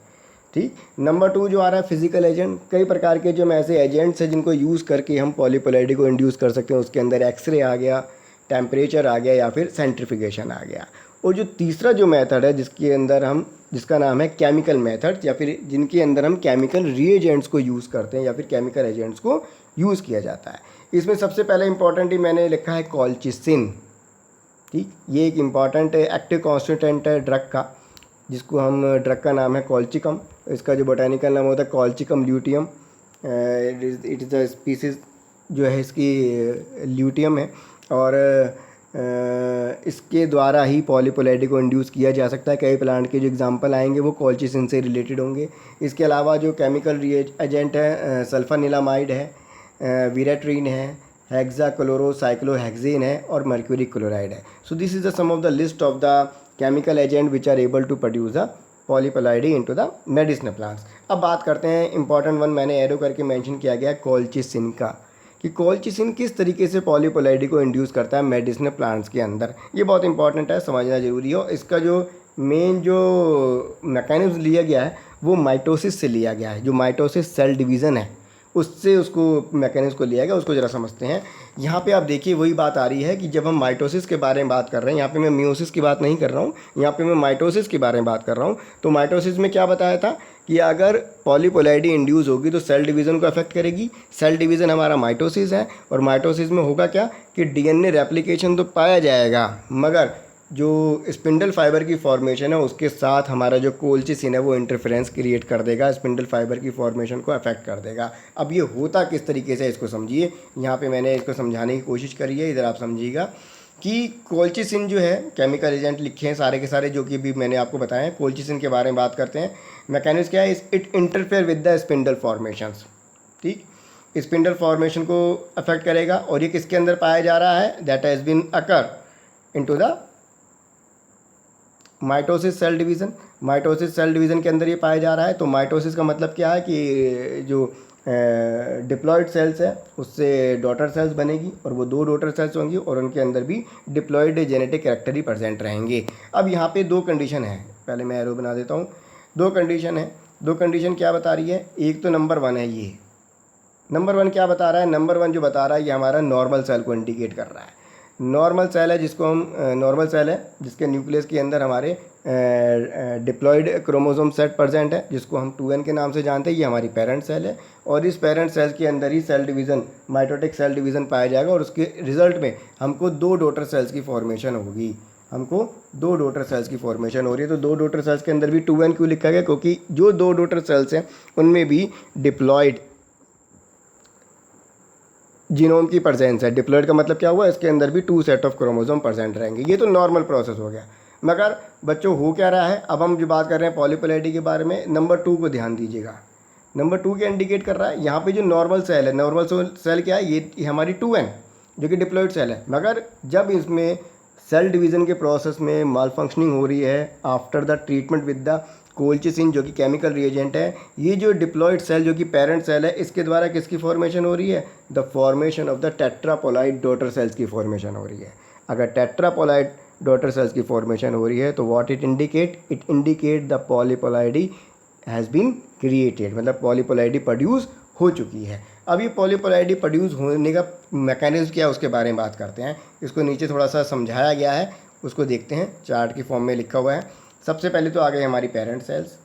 ठीक। नंबर 2 जो आ रहा है फिजिकल एजेंट। कई प्रकार के जो ऐसे एजेंट्स हैं जिनको यूज़ करके हम पॉलीपोलाइडी को इंड्यूस कर सकते हैं। उसके अंदर एक्सरे आ गया, टेम्परेचर आ गया या फिर सेंट्रीफिकेशन आ गया। और जो तीसरा जो मेथड है जिसका नाम है केमिकल मेथड, या फिर जिनके अंदर हम केमिकल रिएजेंट्स को यूज़ करते हैं या फिर केमिकल एजेंट्स को यूज़ किया जाता है। इसमें सबसे पहले इंपॉर्टेंट ही मैंने लिखा है कॉल्चिसिन। ठीक। ये एक इम्पॉर्टेंट एक्टिव कॉन्स्टिट्यूएंट है ड्रग का, जिसको हम ड्रग का नाम है कॉल्चिकम। इसका जो बोटानिकल नाम होता है colchicum luteum. It is a species जो है इसकी ल्यूटियम है और इसके द्वारा ही पॉलीपोलाइडी को इंड्यूस किया जा सकता है। कई प्लांट के जो एग्जांपल आएंगे वो कॉल्चिसिन से रिलेटेड होंगे। इसके अलावा जो केमिकल एजेंट है सल्फानिलामाइड है, विरेट्रीन है, हेक्साक्लोरोसाइक्लोहेक्सेन है और मर्क्यूरी क्लोराइड है। So this is the sum of the list of the chemical agent which are able to produce the polyploidy into the medicinal plants. अब बात करते हैं इंपॉर्टेंट वन, मैंने एरो करके मेंशन किया गया कॉल्चिसिन का, कि कॉल्चिसिन किस तरीके से पॉलीपोलाइडी को इंड्यूस करता है मेडिसिनल प्लांट्स के अंदर। ये बहुत इंपॉर्टेंट है, समझना जरूरी है। इसका जो मेन जो मैकेनिज्म लिया गया है वो माइटोसिस से लिया गया है। जो माइटोसिस सेल डिवीज़न है उससे उसको मैकेनिज्म को लिया गया, उसको ज़रा समझते हैं। यहाँ पे आप देखिए वही बात आ रही है कि जब हम माइटोसिस के बारे में बात कर रहे हैं, यहाँ पे मैं मियोसिस की बात नहीं कर रहा हूँ, यहाँ पे मैं माइटोसिस के बारे में बात कर रहा हूँ। तो माइटोसिस में क्या बताया था कि अगर पॉलीपोलाइडी इंड्यूस होगी तो सेल डिवीज़न को अफेक्ट करेगी। सेल डिवीज़न हमारा माइटोसिस है, और माइटोसिस में होगा क्या कि डीएनए रेप्लिकेशन तो पाया जाएगा, मगर जो स्पिंडल फाइबर की फॉर्मेशन है उसके साथ हमारा जो कोल्चिसिन है वो इंटरफेरेंस क्रिएट कर देगा, स्पिंडल फाइबर की फॉर्मेशन को अफेक्ट कर देगा। अब ये होता किस तरीके से, इसको समझिए। यहाँ पे मैंने इसको समझाने की कोशिश करी है, इधर आप समझिएगा कि कोल्चिसिन जो है, केमिकल एजेंट लिखे हैं सारे के सारे जो कि भी मैंने आपको बताया। कोल्चिसिन के बारे में बात करते हैं। मैकेनिज्म क्या है, it interfere with the spindle formations. ठीक, स्पिंडल फॉर्मेशन को अफेक्ट करेगा, और ये किसके अंदर पाया जा रहा है, that has been occur into the mitosis cell division. Mitosis cell division के अंदर ये पाया जा रहा है। तो माइटोसिस का मतलब क्या है कि जो डिप्लॉयड सेल्स है उससे डॉटर सेल्स बनेगी, और वो 2 डॉटर सेल्स होंगी, और उनके अंदर भी डिप्लॉयड जेनेटिक कैरेक्टर ही प्रेजेंट रहेंगे। अब यहाँ पे 2 कंडीशन है, पहले मैं एरो बना देता हूँ। 2 कंडीशन है। 2 कंडीशन क्या बता रही है, एक तो नंबर 1 है, ये नंबर 1 क्या बता रहा है, नंबर 1 जो बता रहा है ये हमारा नॉर्मल सेल को इंडिकेट कर रहा है। नॉर्मल सेल है जिसको हम नॉर्मल सेल है जिसके न्यूक्लियस के अंदर हमारे डिप्लॉयड क्रोमोसोम सेट प्रेजेंट है, जिसको हम 2n के नाम से जानते हैं। ये हमारी पेरेंट सेल है, और इस पेरेंट सेल के अंदर ही cell division, mitotic cell division पाया जाएगा, और उसके रिजल्ट में हमको 2 डॉटर सेल्स की फॉर्मेशन होगी। हमको 2 डॉटर सेल्स की फॉर्मेशन हो रही है। तो 2 डॉटर सेल्स के अंदर भी 2n क्यों लिखा गया, क्योंकि जो 2 डॉटर सेल्स हैं उनमें भी डिप्लॉयड जीनोम की प्रेजेंस है। डिप्लॉयड का मतलब क्या हुआ, इसके अंदर भी 2 सेट ऑफ क्रोमोसोम प्रेजेंट रहेंगे। ये तो नॉर्मल प्रोसेस हो गया, मगर बच्चों हो क्या रहा है, अब हम जो बात कर रहे हैं पॉलीपोलाइडी के बारे में, नंबर 2 को ध्यान दीजिएगा। नंबर 2 क्या इंडिकेट कर रहा है, यहाँ पे जो नॉर्मल सेल है, नॉर्मल सेल क्या है, ये हमारी 2n जो कि डिप्लॉयड सेल है, मगर जब इसमें सेल डिवीज़न के प्रोसेस में माल फंक्शनिंग हो रही है after the treatment with the colchicine जो कि केमिकल रिएजेंट है, ये जो डिप्लॉयड सेल जो कि पेरेंट सेल है, इसके द्वारा किसकी फॉर्मेशन हो रही है, the formation of the tetraploid daughter cells की फॉर्मेशन हो रही है। अगर टेट्रापोलाइड डॉटर सेल्स की फॉर्मेशन हो रही है तो what it indicate the polyploidy has been created, मतलब पॉलीपोलाइडी प्रोड्यूस हो चुकी है। अब ये पॉलीपोलाइडी प्रोड्यूस होने का मैकेनिज्म क्या है उसके बारे में बात करते हैं। इसको नीचे थोड़ा सा समझाया गया है, उसको देखते हैं, चार्ट की फॉर्म में लिखा हुआ है। सबसे पहले तो आ गई हमारी पेरेंट सेल्स।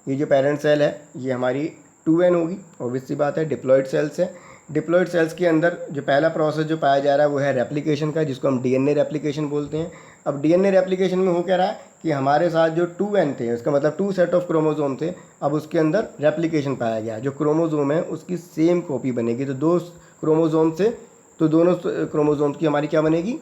ये जो पेरेंट सेल है ये हमारी 2n होगी, ऑब्वियस सी बात है, डिप्लॉयड सेल्स है। डिप्लॉयड सेल्स के अंदर जो पहला प्रोसेस जो पाया जा रहा है वो है रेप्लिकेशन का, जिसको हम डीएनए रेप्लिकेशन बोलते हैं। अब डीएनए रेप्लिकेशन में हो क्या रहा है कि हमारे साथ जो 2n थे, उसका मतलब 2 सेट ऑफ क्रोमोसोम थे, अब उसके अंदर रेप्लिकेशन पाया गया। जो क्रोमोसोम है उसकी सेम कॉपी बनेगी, तो 2 क्रोमोसोम से तो दोनों क्रोमोसोम्स की हमारी क्या बनेगी,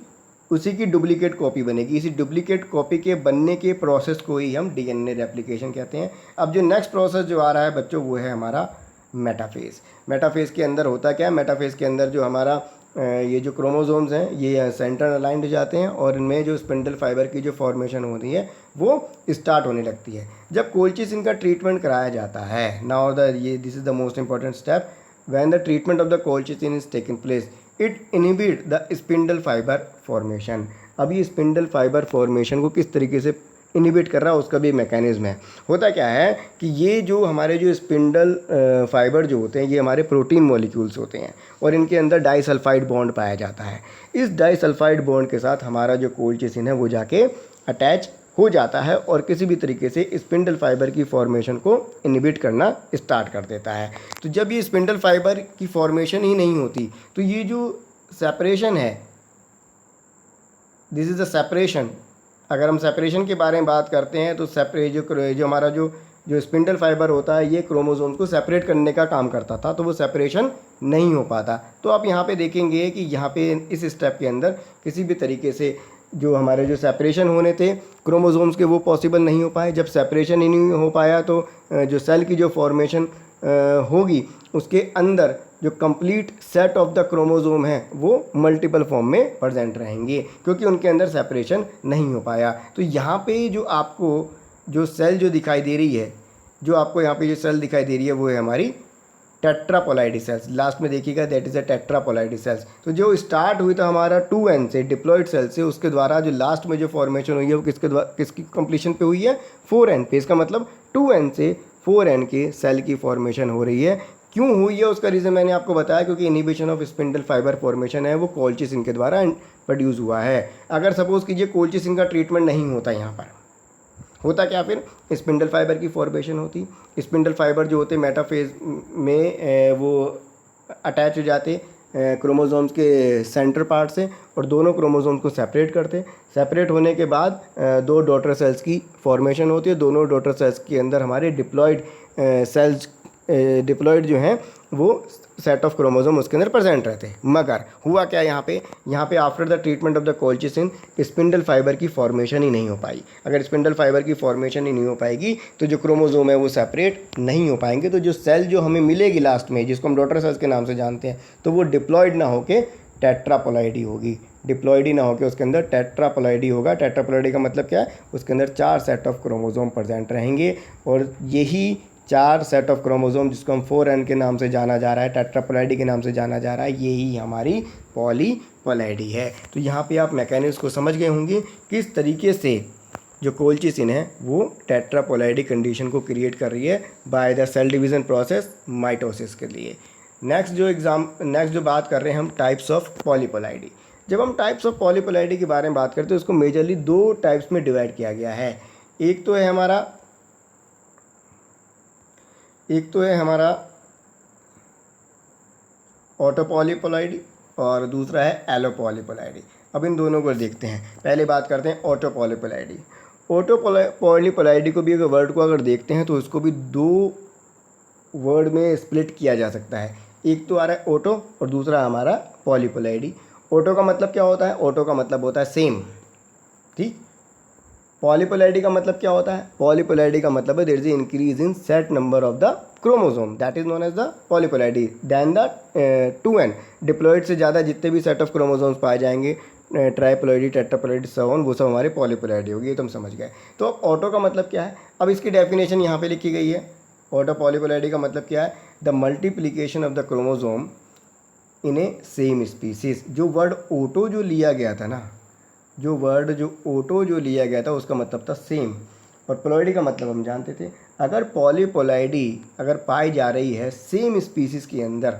उसी की डुप्लीकेट कॉपी बनेगी। इसी डुप्लीकेट कॉपी के बनने के प्रोसेस को ही हम डीएनए रेप्लिकेशन कहते हैं। अब जो नेक्स्ट प्रोसेस जो आ रहा है बच्चों वो है हमारा मेटाफेज। मेटाफेज के अंदर होता क्या है, मेटाफेज के अंदर जो हमारा ये जो क्रोमोसोम्स हैं ये सेंटर अलाइंड हो जाते हैं, और इनमें जो स्पिंडल फाइबर की जो फॉर्मेशन होती है वो स्टार्ट होने लगती है जब कोल्चिसिन का ट्रीटमेंट कराया जाता है। Now this is the most important step, when the treatment of the colchicine is taking place it inhibit the spindle fibre formation. अब ये स्पिंडल फाइबर फॉर्मेशन को किस तरीके से इनहिबिट कर रहा है उसका भी मैकेनिज्म है। होता क्या है कि ये जो हमारे जो स्पिंडल फाइबर जो होते हैं ये हमारे प्रोटीन मॉलिक्यूल्स होते हैं, और इनके अंदर डाइसल्फाइड बॉन्ड पाया जाता है। इस डाइसल्फाइड बॉन्ड के साथ हमारा जो कोल्चिसिन है वो जाके अटैच हो जाता है, और किसी भी तरीके से स्पिंडल फाइबर की फॉर्मेशन को इनहिबिट करना स्टार्ट कर देता है। तो जब ये स्पिंडल फाइबर की फॉर्मेशन ही नहीं होती तो ये जो सेपरेशन है, दिस इज़ द सेपरेशन। अगर हम सेपरेशन के बारे में बात करते हैं तो जो हमारा जो स्पिंडल फाइबर होता है ये क्रोमोसोम्स को सेपरेट करने का काम करता था, तो वो सेपरेशन नहीं हो पाता। तो आप यहाँ पे देखेंगे कि यहाँ पे इस स्टेप के अंदर किसी भी तरीके से जो हमारे जो सेपरेशन होने थे क्रोमोसोम्स के वो पॉसिबल नहीं हो पाए। जब सेपरेशन ही नहीं हो पाया तो जो सेल की जो फॉर्मेशन होगी उसके अंदर जो complete set of the chromosome है वो मल्टीपल फॉर्म में प्रेजेंट रहेंगे, क्योंकि उनके अंदर सेपरेशन नहीं हो पाया। तो यहाँ पे जो आपको जो सेल जो दिखाई दे रही है, जो आपको यहाँ पे जो सेल दिखाई दे रही है वो है हमारी टेट्रापोलाइडी सेल्स। लास्ट में देखिएगा दैट इज़ अ टेट्रापोलाइडी सेल्स। तो जो स्टार्ट हुई था हमारा 2n से डिप्लॉयड सेल से, उसके द्वारा जो लास्ट में जो फॉर्मेशन हुई है वो किसकी कंप्लीशन पे हुई है, 4n पे। इसका मतलब 2n से 4n के सेल की फॉर्मेशन हो रही है। क्यों हुई है उसका रीज़न मैंने आपको बताया, क्योंकि inhibition of spindle fibre formation है वो कोल्चिसिन के द्वारा प्रोड्यूस हुआ है। अगर सपोज कीजिए कोल्चिसिन का ट्रीटमेंट नहीं होता, यहाँ पर होता क्या, फिर स्पिंडल फाइबर की फॉर्मेशन होती। स्पिंडल फाइबर जो होते मेटाफेज में वो अटैच हो जाते क्रोमोसोम्स के सेंटर पार्ट से, और दोनों क्रोमोसोम्स को सेपरेट करते। सेपरेट होने के बाद दो डॉटर सेल्स की फॉर्मेशन होती है। दोनों डॉटर सेल्स के अंदर हमारे डिप्लॉयड सेल्स डिप्लॉयड जो हैं वो सेट ऑफ क्रोमोसोम उसके अंदर प्रेजेंट रहते हैं। मगर हुआ क्या यहाँ पे after the treatment of the colchicine spindle fibre की फॉर्मेशन ही नहीं हो पाई। अगर स्पिंडल फाइबर की फॉर्मेशन ही नहीं हो पाएगी तो जो क्रोमोसोम है वो सेपरेट नहीं हो पाएंगे। तो जो सेल जो हमें मिलेगी लास्ट में, जिसको हम डॉटर सेल्स के नाम से जानते हैं, तो वो डिप्लॉयड ना होके टेट्रापोलॉइडी होगी। डिप्लॉयडी ना होकर उसके अंदर टेट्रापोलॉइडी होगा। टेट्रापोलॉइडी का मतलब क्या है, उसके अंदर 4 सेट ऑफ क्रोमोसोम प्रेजेंट रहेंगे, और यही 4 सेट ऑफ क्रोमोसोम जिसको हम 4n के नाम से जाना जा रहा है, टेट्रापोलॉइडी के नाम से जाना जा रहा है, यही हमारी पॉलीपोलॉइडी है। तो यहाँ पे आप मैकेनिज्म को समझ गए होंगे किस तरीके से जो कोल्चिसिन है वो टेट्रापोलॉइडी कंडीशन को क्रिएट कर रही है by the cell division process mitosis के लिए। नेक्स्ट जो बात कर रहे हैं हम टाइप्स ऑफ पॉलीपोलॉइडी। जब हम टाइप्स ऑफ पॉलीपोलॉइडी के बारे में बात करते हैं उसको मेजरली 2 टाइप्स में डिवाइड किया गया है। एक तो है हमारा ऑटोपॉलीपोलॉइडी और दूसरा है एलोपॉलीपोलॉइडी। अब इन दोनों को देखते हैं। पहले बात करते हैं ऑटोपॉलीपोलॉइडी। ऑटोपॉलीपोलॉइडी को भी अगर वर्ड को अगर देखते हैं तो उसको भी 2 वर्ड में स्प्लिट किया जा सकता है। एक तो आ रहा है ऑटो और दूसरा हमारा पॉलीपोलॉइडी। ऑटो का मतलब क्या होता है, ऑटो का मतलब होता है सेम, ठीक। पॉलीपोलॉइडी का मतलब क्या होता है, पॉलीपोलॉइडी का मतलब है there is increase in set number of the chromosome, that is known as the polyploidy then the 2n। Diploid से ज़्यादा जितने भी सेट ऑफ क्रोमोसोम्स पाए जाएंगे, ट्राइपोलॉइडी, टेट्रापोलॉइडी, सवन, वो सब हमारे पॉलीपोलॉइडी होगी। ये तो हम समझ गए। तो ऑटो का मतलब क्या है, अब इसकी डेफिनेशन यहाँ पे लिखी गई है। ऑटो पॉलीपोलॉइडी का मतलब क्या है, the multiplication of the chromosome in a same species. जो वर्ड ऑटो जो लिया गया था ना, जो वर्ड जो ऑटो जो लिया गया था उसका मतलब था सेम, और पोलॉइडी का मतलब हम जानते थे। अगर पॉलीपोलॉइडी अगर पाई जा रही है सेम स्पीसीज़ के अंदर,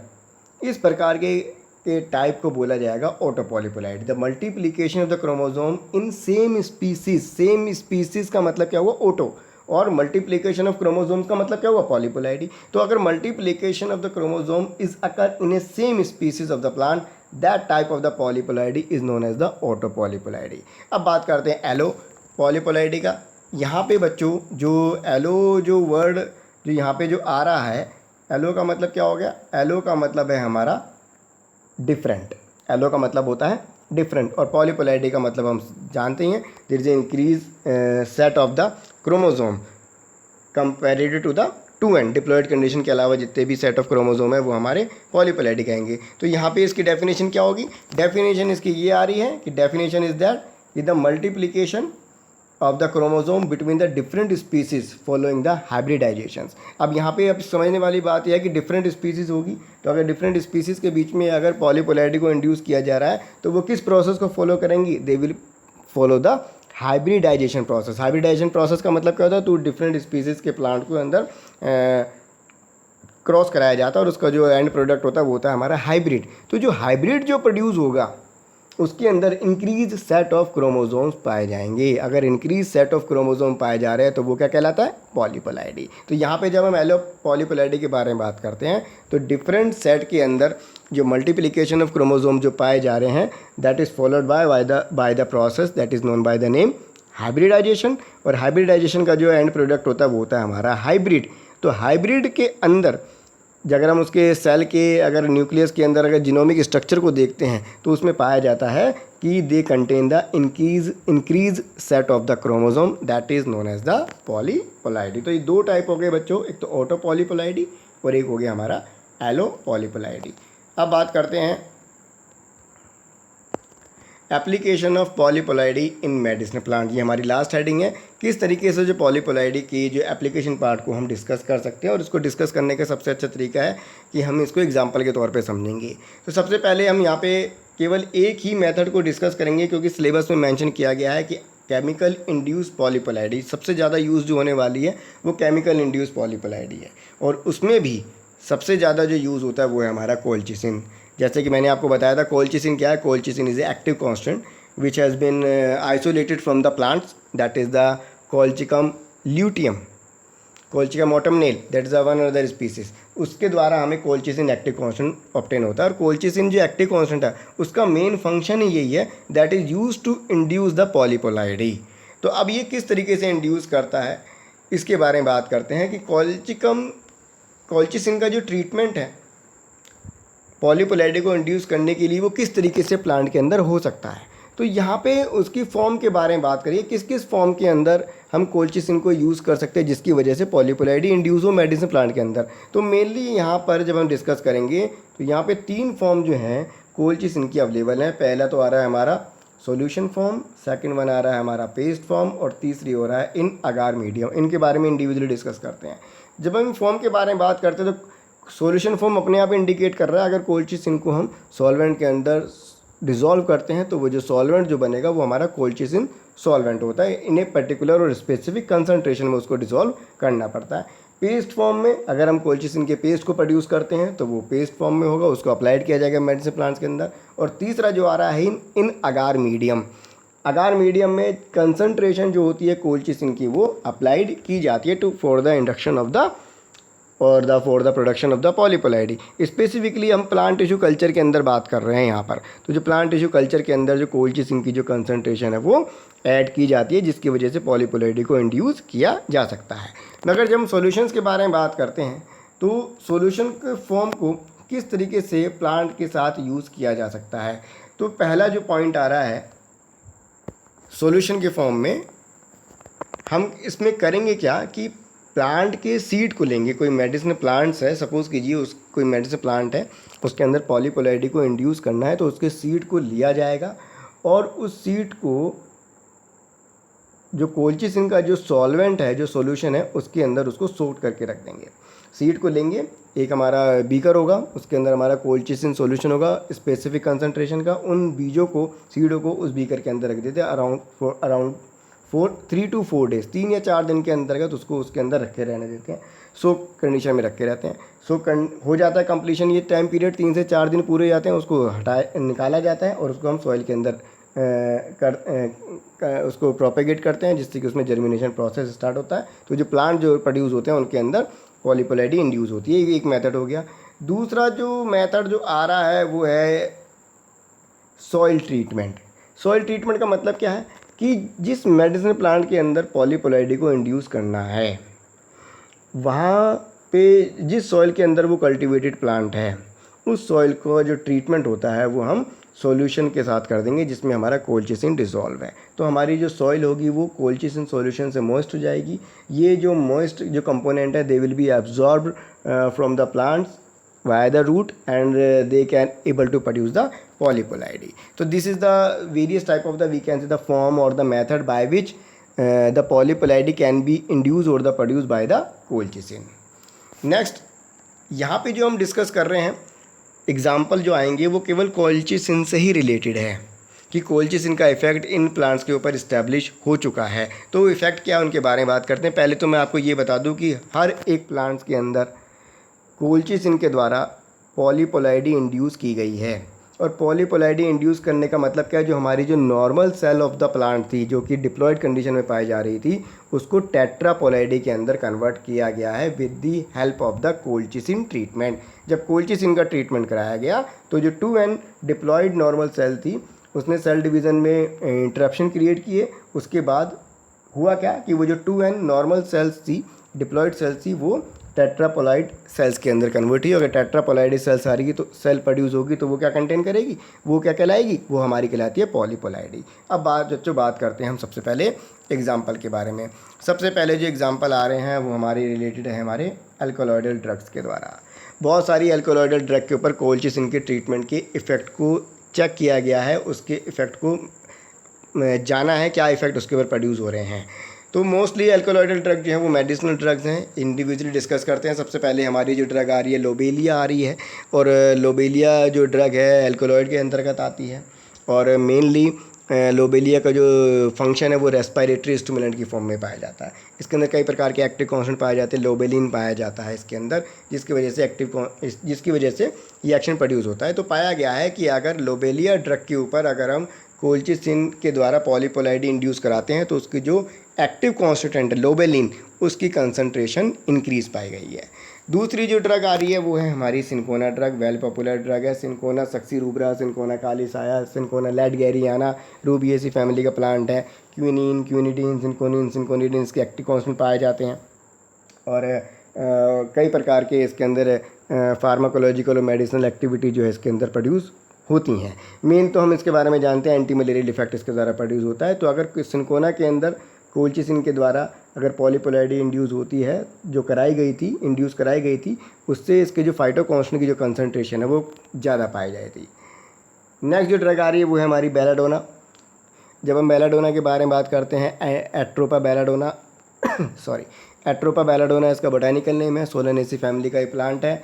इस प्रकार के टाइप को बोला जाएगा autopolyploidy. The multiplication of the chromosome in same species. Same species का मतलब क्या हुआ, ऑटो, और मल्टीप्लिकेशन ऑफ क्रोमोसोम्स का मतलब क्या हुआ, पॉलीपोलॉइडी। तो अगर multiplication of the chromosome is occur in a same species of the plant, that type of the polyploidy is known as the autopolyploidy. अब बात करते हैं एलो पॉलीपोलॉइडी का। यहाँ पे बच्चों जो एलो जो वर्ड जो यहाँ पे जो आ रहा है, एलो का मतलब क्या हो गया, एलो का मतलब है हमारा डिफरेंट। एलो का मतलब होता है डिफरेंट, और पॉलीपोलॉइडी का मतलब हम जानते हैं there is increase set of the chromosome comparative to the 2n। Diploid condition के अलावा जितने भी सेट ऑफ क्रोमोसोम है वो हमारे पॉलीपोलॉइडी कहेंगे। तो यहाँ पे इसकी डेफिनेशन क्या होगी, डेफिनेशन इसकी ये आ रही है कि definition is that the multiplication of the chromosome between the different species following the hybridization. अब यहाँ पे अब समझने वाली बात यह है कि डिफरेंट स्पीसीज होगी, तो अगर डिफरेंट स्पीसीज के बीच में अगर पॉलीपोलॉइडी को इंड्यूस किया जा रहा है तो वो किस प्रोसेस को फॉलो करेंगी, they will follow the hybridization process. Hybridization process का मतलब क्या होता है, तो डिफरेंट स्पीसीज के प्लांट को अंदर क्रॉस कराया जाता है और उसका जो एंड प्रोडक्ट होता है वो होता है हमारा हाइब्रिड। तो जो हाइब्रिड जो प्रोड्यूस होगा उसके अंदर इंक्रीज सेट ऑफ क्रोमोसोम्स पाए जाएंगे। अगर इंक्रीज सेट ऑफ क्रोमोसोम पाए जा रहे हैं तो वो क्या कहलाता है, पॉलीपोलॉइडी। तो यहाँ पे जब हम एलो पॉलीपोलॉइडी के बारे में बात करते हैं तो डिफरेंट सेट के अंदर जो मल्टीप्लिकेशन ऑफ क्रोमोसोम जो पाए जा रहे हैं that is followed by the process that is known by the name hybridization. और हाइब्रिडाइजेशन का जो एंड प्रोडक्ट होता है वो होता है हमारा हाइब्रिड। तो हाइब्रिड के अंदर अगर हम उसके सेल के अगर न्यूक्लियस के अंदर अगर जीनोमिक स्ट्रक्चर को देखते हैं तो उसमें पाया जाता है कि they contain the increase set of the chromosome that is known as the polyploidy. तो ये 2 टाइप हो गए बच्चों, एक तो ऑटो पॉलीपोलॉइडी और एक हो गया हमारा एलो पॉलीपोलॉइडी। अब बात करते हैं application of polyploidy in medicinal plant. ये हमारी लास्ट हेडिंग है, किस तरीके से जो पॉलीपोलॉइडी की जो एप्लीकेशन पार्ट को हम डिस्कस कर सकते हैं। और इसको डिस्कस करने का सबसे अच्छा तरीका है कि हम इसको एग्जांपल के तौर पे समझेंगे। तो सबसे पहले हम यहाँ पे केवल एक ही मेथड को डिस्कस करेंगे क्योंकि सिलेबस में मेंशन किया गया है कि केमिकल इंड्यूस पॉलीपोलाइडी सबसे ज़्यादा यूज़ जो होने वाली है वो केमिकल इंड्यूस पॉलीपोलाइडी है, और उसमें भी सबसे ज़्यादा जो यूज़ होता है वो है हमारा कोल्चिसिन। जैसे कि मैंने आपको बताया था कोल्चिसिन क्या है। Colchicine is a active constant which has been isolated from the plants, that is the colchicum luteum, colchicum autumnale, that is one other species. उसके द्वारा हमें कोल्चिसिन एक्टिव कॉन्स्टेंट ऑब्टेन होता है। और कोल्चिसिन जो एक्टिव कॉन्स्टेंट है उसका main function ही यही है, that is use to induce the polyploidy. तो अब ये किस तरीके से इंड्यूस करता है इसके बारे में बात करते हैं कि कोल्चिसिन का जो ट्रीटमेंट है पॉलीपोलाइडी को इंड्यूस करने के लिए वो किस तरीके से प्लांट के अंदर हो सकता है। तो यहाँ पे उसकी फॉर्म के बारे में बात करिए, किस किस फॉर्म के अंदर हम कोल्चिसिन को यूज़ कर सकते हैं जिसकी वजह से पॉलीपोलाइडी इंड्यूस हो मेडिसिन प्लांट के अंदर। तो मेनली यहाँ पर जब हम डिस्कस करेंगे तो यहाँ पे 3 फॉर्म जो हैं कोल्चिसिन की अवेलेबल हैं। पहला तो आ रहा है हमारा सॉल्यूशन फॉर्म, सेकंड वन आ रहा है हमारा पेस्ट फॉर्म, और तीसरी हो रहा है इन अगार मीडियम। इनके बारे में इंडिविजुअली डिस्कस करते हैं। जब हम फॉर्म के बारे में बात करते हैं तो सॉल्यूशन फॉर्म अपने आप इंडिकेट कर रहा है, अगर कोल्चिसिन को हम सॉल्वेंट के अंदर डिज़ोल्व करते हैं तो वो जो सॉल्वेंट जो बनेगा वो हमारा कोल्चिसिन सॉल्वेंट होता है। इन्हें पर्टिकुलर और स्पेसिफिक कंसंट्रेशन में उसको डिज़ोल्व करना पड़ता है। पेस्ट फॉर्म में अगर हम कोल्चिसिन के पेस्ट को प्रोड्यूस करते हैं तो वो पेस्ट फॉर्म में होगा, उसको अप्लाइड किया जाएगा मेडिसिन प्लांट्स के अंदर। और तीसरा जो आ रहा है इन अगार मीडियम, अगार मीडियम में कंसंट्रेशन जो होती है कोल्चिसिन की वो अप्लाइड की जाती है for the induction of the for the production of the पॉलीपोलाइडी। Specifically हम प्लांट टिश्यू कल्चर के अंदर बात कर रहे हैं यहाँ पर। तो जो प्लांट टिश्यू कल्चर के अंदर जो कोल्चिसिन की जो कंसंट्रेशन है वो ऐड की जाती है जिसकी वजह से पॉलीपोलाइडी को इंड्यूस किया जा सकता है। मगर जब हम सॉल्यूशंस के बारे में बात करते हैं तो सॉल्यूशन के फॉर्म को किस तरीके से प्लांट के साथ यूज़ किया जा सकता है। तो पहला जो पॉइंट आ रहा है सॉल्यूशन के फॉर्म में, हम इसमें करेंगे क्या कि प्लांट के सीड को लेंगे। कोई मेडिसिन प्लांट्स है, सपोज़ कीजिए उस कोई मेडिसिन प्लांट है, उसके अंदर पॉलीपोलाइडी को इंड्यूस करना है तो उसके सीड को लिया जाएगा और उस सीड को जो कोल्चिसिन का जो सॉल्वेंट है, जो सॉल्यूशन है, उसके अंदर उसको सोट करके रख देंगे। सीड को लेंगे, एक हमारा बीकर होगा, उसके अंदर हमारा कोल्चिसिन सॉल्यूशन होगा स्पेसिफिक कंसंट्रेशन का। उन बीजों को, सीडों को उस बीकर के अंदर रख देते हैं अराउंड 3 to 4 डेज, 3 या 4 दिन के अंतर्गत उसको उसके अंदर रखे रहने देते हैं। सोक कंडीशन में रखे रहते हैं। हो जाता है कंप्लीशन, ये टाइम पीरियड 3 से 4 दिन पूरे जाते हैं, उसको निकाला जाता है और उसको हम सॉइल के अंदर उसको प्रोपेगेट करते हैं जिससे कि उसमें जर्मिनेशन प्रोसेस स्टार्ट होता है। तो जो प्लांट जो प्रोड्यूस होते हैं उनके अंदर पॉलीपोलाइडी इंड्यूस होती है। ये एक मेथड हो गया। दूसरा जो मेथड जो आ रहा है वो है सॉइल ट्रीटमेंट। सॉइल ट्रीटमेंट का मतलब क्या है कि जिस मेडिसिन प्लांट के अंदर पॉलीपोलाइडी को इंड्यूस करना है वहाँ पे जिस सॉइल के अंदर वो कल्टीवेटेड प्लांट है उस सॉइल को जो ट्रीटमेंट होता है वो हम सॉल्यूशन के साथ कर देंगे जिसमें हमारा कोल्चिसिन डिसॉल्व है। तो हमारी जो सॉइल होगी वो कोल्चिसिन सॉल्यूशन से मॉइस्ट हो जाएगी। ये जो मॉइस्ट जो कंपोनेंट है they will be absorb from the plants via the root and they can able to produce the polypolyidi. So this is the various type of the, we can say, the form or the method by which the polypolyidi can be induced or the produced by the colchicine. Next यहाँ पे जो हम discuss कर रहे हैं example जो आएंगे वो केवल कोल्चिसिन से ही रिलेटेड है कि कोल्चिसिन का इफेक्ट इन प्लांट्स के ऊपर इस्टेब्लिश हो चुका है। तो इफेक्ट क्या है उनके बारे में बात करते हैं। पहले तो मैं आपको ये बता दूं कि हर एक प्लांट्स के अंदर कोल्चिसिन के द्वारा पॉलीपोलाइडी इंड्यूस की गई है। और पॉलीपोलाइडी इंड्यूस करने का मतलब क्या है, जो हमारी जो normal cell of the plant थी जो कि डिप्लॉयड कंडीशन में पाई जा रही थी उसको टेट्रापोलाइडी के अंदर कन्वर्ट किया गया है with the help of the colchicine treatment. जब कोल्चिसिन का ट्रीटमेंट कराया गया तो जो 2n डिप्लॉयड नॉर्मल सेल थी उसने सेल डिवीज़न में इंटरप्शन क्रिएट किए। उसके बाद हुआ क्या कि वो जो 2n नॉर्मल सेल्स थी, डिप्लॉयड सेल्स थी, वो टेट्रापोलाइड सेल्स के अंदर कन्वर्ट हुई। अगर टेट्रापोलाइड सेल्स आ रही तो सेल प्रोड्यूस होगी तो वो क्या कंटेन करेगी, वो क्या कहलाएगी, वो हमारी कहलाती है पॉलीपोलाइडी। अब बात करते हैं हम सबसे पहले एग्जाम्पल के बारे में। सबसे पहले जो एग्जाम्पल आ रहे हैं वो हमारे रिलेटेड है हमारे अल्कोलॉइडल ड्रग्स के द्वारा। बहुत सारी अल्कोलॉइडल ड्रग के ऊपर कोल्चिसिन के ट्रीटमेंट के इफ़ेक्ट को चेक किया गया है, उसके इफ़ेक्ट को जाना है क्या इफ़ेक्ट उसके ऊपर प्रोड्यूस हो रहे हैं। तो मोस्टली अल्कोलॉइडल ड्रग जो है वो मेडिसिनल ड्रग्स हैं। इंडिविजुअली डिस्कस करते हैं। सबसे पहले हमारी जो ड्रग आ रही है लोबेलिया आ रही है और लोबेलिया जो ड्रग है अल्कोलॉइड के अंतर्गत आती है और मेनली लोबेलिया का जो फंक्शन है वो रेस्पिरेटरी स्टिमुलेंट की फॉर्म में पाया जाता है। इसके अंदर कई प्रकार के एक्टिव कॉन्स्टेंट पाए जाते हैं, लोबेलिन पाया जाता है इसके अंदर, जिसकी वजह से ये एक्शन प्रोड्यूस होता है। तो पाया गया है कि अगर लोबेलिया ड्रग के ऊपर अगर हम कोल्चिसिन के द्वारा पॉलीपोलाइडी इंड्यूस कराते हैं तो उसकी जो एक्टिव कॉन्स्टिट्यूएंट है लोबेलिन, उसकी कंसंट्रेशन इंक्रीज पाई गई है। दूसरी जो ड्रग आ रही है वो है हमारी cinchona drug, well popular drug है। Cinchona succirubra, cinchona calisaya, cinchona ledgeriana, rubiaceae family का प्लांट है। क्विनिन, क्विनिडीन, सिंकोनिडीन इसके एक्टिव कॉन्स्टेंट पाए जाते हैं। और कई प्रकार के इसके अंदर फार्माकोलॉजिकल और मेडिसिनल एक्टिविटी जो है इसके अंदर प्रोड्यूस होती हैं। मेन तो हम इसके बारे में जानते हैं, एंटी मलेरियल इफेक्ट इसके द्वारा प्रोड्यूस होता है। तो अगर सिंकोना के अंदर कोल्चिसिन के द्वारा अगर पॉलीपोलाइडी इंड्यूस होती है, जो इंड्यूस कराई गई थी, उससे इसके जो फाइटोकॉन्स्टेंट की जो कंसंट्रेशन है वो ज़्यादा पाई जाती थी। नेक्स्ट जो ड्रग आ रही है वो है हमारी बेलाडोना। जब हम बेलाडोना के बारे में बात करते हैं, एट्रोपा बेलाडोना एट्रोपा बेलाडोना इसका बोटानिकल नेम है। सोलेनेसी फैमिली का ये प्लांट है।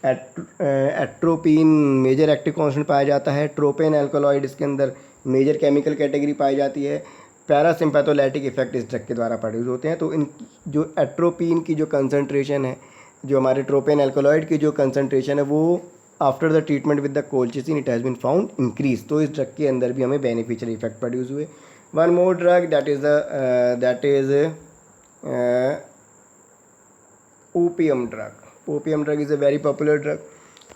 एट्रोपिन मेजर एक्टिव कॉन्स्टेंट पाया जाता है। ट्रोपेन एल्कोलॉइड इसके अंदर मेजर केमिकल कैटेगरी पाई जाती है। पैरासिम्पैथोलाइटिक इफेक्ट इस ड्रग के द्वारा प्रोड्यूस होते हैं। तो इन जो एट्रोपिन की जो कंसंट्रेशन है, जो हमारे ट्रोपेन एल्कोलॉइड की जो कंसंट्रेशन है, वो after the treatment with the colchicine it has been found increase. तो इस ड्रग के अंदर भी हमें बेनिफिशियल इफेक्ट प्रोड्यूस हुए। One more drug that is opium drug. Opium drug is a very popular drug.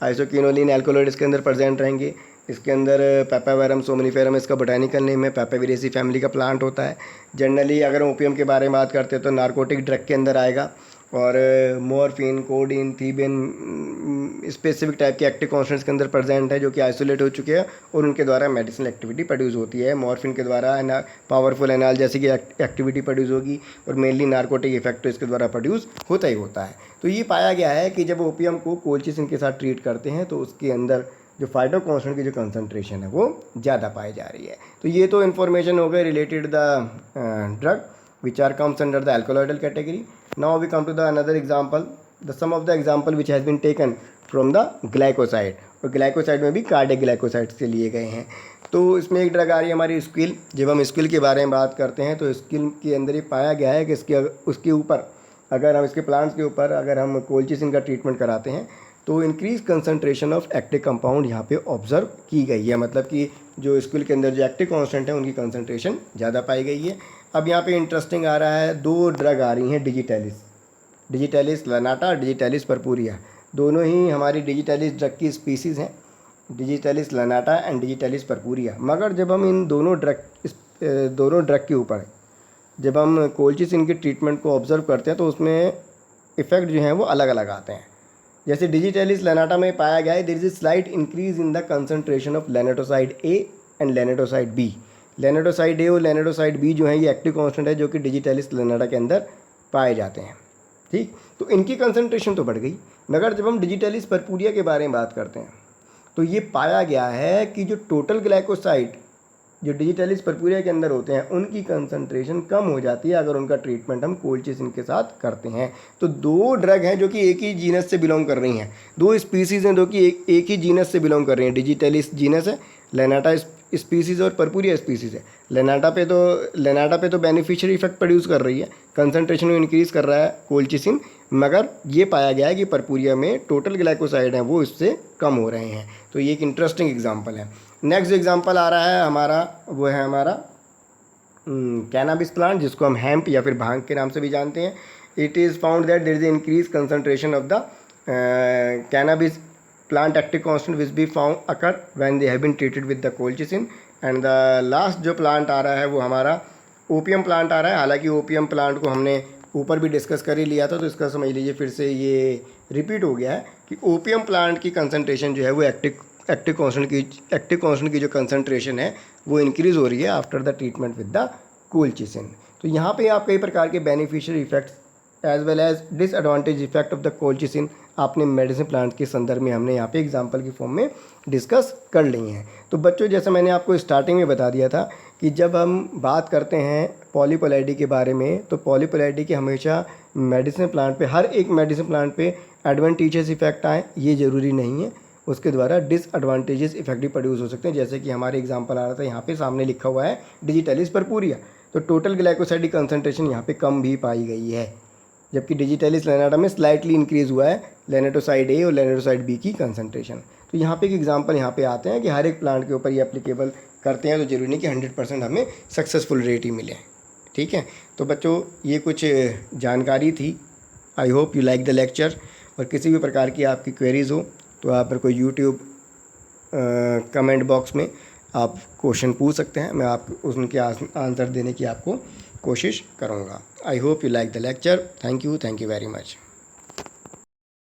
Isoquinoline alkaloid इसके अंदर present रहेंगे। इसके अंदर पेपावेरम सोमनिफेरम इसका बोटानिकल नेम है। पेपाविरेसी फैमिली का प्लांट होता है। जनरली अगर ओपियम के बारे में बात करते हैं तो नारकोटिक ड्रग के अंदर आएगा। और मॉर्फिन, कोडीन, थीबिन स्पेसिफिक टाइप के एक्टिव कॉन्स्टेंट्स के अंदर प्रेजेंट है, जो कि आइसोलेट हो चुके हैं और उनके द्वारा मेडिसिनल एक्टिविटी प्रोड्यूस होती है। मॉर्फिन के द्वारा पावरफुल एनाल जैसी की एक्टिविटी प्रोड्यूस होगी और मेनली नारकोटिक इफेक्ट तो इसके द्वारा प्रोड्यूस होता ही होता है। तो ये पाया गया है कि जब ओपियम को कोल्चिसिन के साथ ट्रीट करते हैं तो उसके अंदर जो फाइटोकॉन्स्टेंट की जो कंसंट्रेशन है वो ज़्यादा पाई जा रही है। तो ये तो इन्फॉर्मेशन हो गई related the drug which are comes under the alkaloidal category. Now we come to the another example. The some of the example which has been taken from the glycoside. और ग्लाइकोसाइड में भी cardiac glycosides के लिए गए हैं। तो इसमें एक ड्रग आ रही है हमारी स्किल। जब हम स्किल के बारे में बात करते हैं तो स्किल के अंदर ये पाया गया है कि उसके ऊपर अगर हम इसके प्लांट्स के ऊपर अगर हम कोल्चिसिन का ट्रीटमेंट कराते हैं तो increase concentration of active compound यहाँ पे ऑब्जर्व की गई है। मतलब कि जो स्किल के अंदर जो एक्टिव कॉन्स्टेंट है उनकी कंसंट्रेशन ज़्यादा पाई गई है। अब यहाँ पे इंटरेस्टिंग आ रहा है, दो ड्रग आ रही हैं डिजिटैलिस लनाटा और डिजिटैलिस पर्पूरिया। दोनों ही हमारी डिजिटैलिस ड्रग की स्पीसीज़ हैं, डिजिटैलिस लनाटा एंड डिजिटैलिस पर्पूरिया। मगर जब हम इन दोनों ड्रग के ऊपर जब हम कोल्चिसिन के ट्रीटमेंट को ऑब्जर्व करते हैं तो उसमें इफ़ेक्ट जो हैं वो अलग अलग आते हैं। जैसे डिजिटैलिस लनाटा में पाया गया है there is a slight increase in the concentration of lanatoside A and lanatoside B. Lanatoside A और लेनेटोसाइड बी जो है ये एक्टिव कॉन्स्टेंट है जो कि डिजिटैलिस लनाटा के अंदर पाए जाते हैं। ठीक, तो इनकी कंसंट्रेशन तो बढ़ गई। मगर जब हम डिजिटैलिस पर्पूरिया के बारे में बात करते हैं तो ये पाया गया है कि जो टोटल ग्लाइकोसाइड जो डिजिटैलिस पर्पूरिया के अंदर होते हैं उनकी कंसंट्रेशन कम हो जाती है अगर उनका ट्रीटमेंट हम कोल्चिसिन के साथ करते हैं। तो दो ड्रग हैं जो कि एक ही जीनस से बिलोंग कर रही हैं, दो स्पीसीज़ हैं जो कि एक ही जीनस से बिलोंग कर रही हैं। डिजिटैलिस जीनस है, लेनाटा स्पीसीज़ और पर्पूरिया स्पीसीज़ है। लेनाटा पे तो बेनिफिशियल इफेक्ट प्रोड्यूस कर रही है, कंसंट्रेशन में इंक्रीज़ कर रहा है कोल्चिसिन। मगर ये पाया गया है कि पर्पूरिया में टोटल ग्लाइकोसाइड हैं वो इससे कम हो रहे हैं। तो ये एक इंटरेस्टिंग एग्जांपल है। नेक्स्ट एग्जांपल आ रहा है हमारा, वो है हमारा कैनाबिस प्लांट, जिसको हम हैम्प या फिर भांग के नाम से भी जानते हैं। It is found that there is increase concentration of the cannabis plant active constant which be found occur when they have been treated with the colchicine. and the last जो प्लांट आ रहा है वो हमारा ओपियम प्लांट आ रहा है। हालांकि opium plant को हमने ऊपर भी डिस्कस कर ही लिया था, तो इसका समझ लीजिए फिर से ये रिपीट हो गया है कि ओपियम प्लांट की कंसंट्रेशन जो है वो एक्टिव कॉन्स्टेंट की जो कंसंट्रेशन है वो इंक्रीज़ हो रही है after the treatment with the colchicine. तो यहाँ पे आप कई प्रकार के beneficial effects as well as disadvantage effect of the colchicine आपने मेडिसिन प्लांट के संदर्भ में हमने यहाँ पे एग्जांपल की फॉर्म में डिस्कस कर ली हैं। तो बच्चों, जैसा मैंने आपको स्टार्टिंग में बता दिया था कि जब हम बात करते हैं पॉलीपोलाइडी के बारे में तो पॉलीपोलाइडी के हमेशा मेडिसिन प्लांट पे, हर एक मेडिसिन प्लांट पे एडवांटेजेस इफेक्ट आए ये ज़रूरी नहीं है। उसके द्वारा डिसएडवांटेजेस इफेक्टिव प्रोड्यूस हो सकते हैं। जैसे कि हमारे एग्जांपल आ रहा था यहाँ पे सामने लिखा हुआ है डिजिटलिस परपूरिया, तो टोटल ग्लाइकोसाइड की कंसंट्रेशन यहाँ पे कम भी पाई गई है, जबकि डिजिटलिस लैनाटा में स्लाइटली इंक्रीज हुआ है लेनेटोसाइड ए और लेनेटोसाइड बी की कंसंट्रेशन। तो यहाँ पे एक एग्जांपल यहाँ पे आते हैं कि हर एक प्लांट के ऊपर ये एप्लीकेबल करते हैं, तो जरूरी नहीं कि 100% हमें सक्सेसफुल रेट ही मिले। ठीक है, तो बच्चों ये कुछ जानकारी थी। I hope you like the lecture. और किसी भी प्रकार की आपकी क्वेरीज़ हो तो आप मेरे को यूट्यूब कमेंट बॉक्स में आप क्वेश्चन पूछ सकते हैं, मैं आपको उनके आंसर देने की आपको कोशिश करूँगा। I hope you like the lecture. Thank you very much.